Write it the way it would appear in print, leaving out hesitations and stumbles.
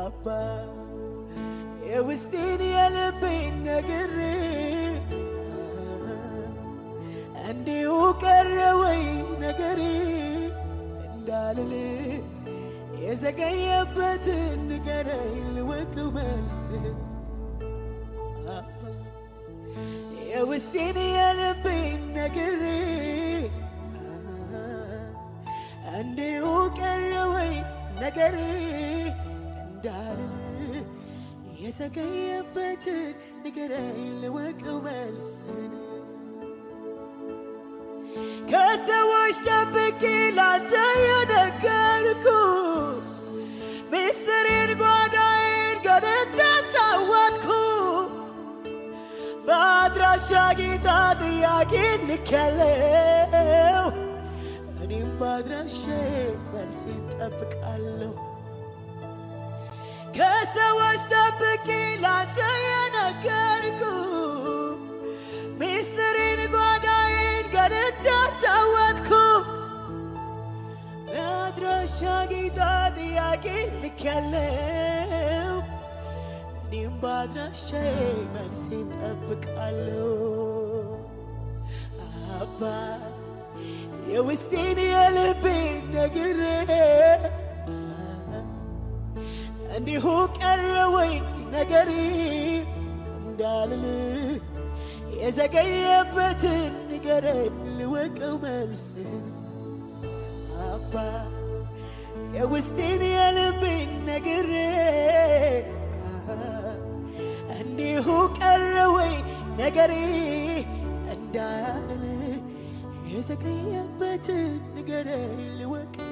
አባ የውስጤን የልቤን ነግሬ እንዲሁ ቀረ ወይ ነገሬ እንዳልል የዘገየበትን ንገረኝ ልወቀው መልስ አባ የውስጤን የልቤን ነግሬ እንዲሁ ቀረ ወይ ነገሬ እንዳልል የዘገየበትን ንገረኝ ልወቀው መልስን ከሰዎች ደብቄ ላንተ የነገርኩ ሚስጥሬን ጓዳዬን ገነታ ታወጥኩ በአድራሻ ጌታ ጥያቄ ልኬያለሁ እኔም በአድራሻዬ መልስ እጠብቃለሁ ከሰዎች ደብቄ ላንተ የነገርኩ ሚስጥሬን ጓዳዬን ገነታ ታወጥኩ በአድራሻ ጌታ ጥያቄ ልኬያለሁ እኔም በአድራሻዬ መልስ እጠብቃለሁ አባ የውስጤን የልቤን ነግሬ እንዲሁ ቀረ ወይ ነገሬ እንዳልል የዘገየበትን ንገረኝ ልወቀው መልስን አባ የውስጤን የልቤን ነግሬ እንዲሁ ቀረ ወይ ነገሬ እንዳልል የዘገየበትን ንገረኝ ልወቀው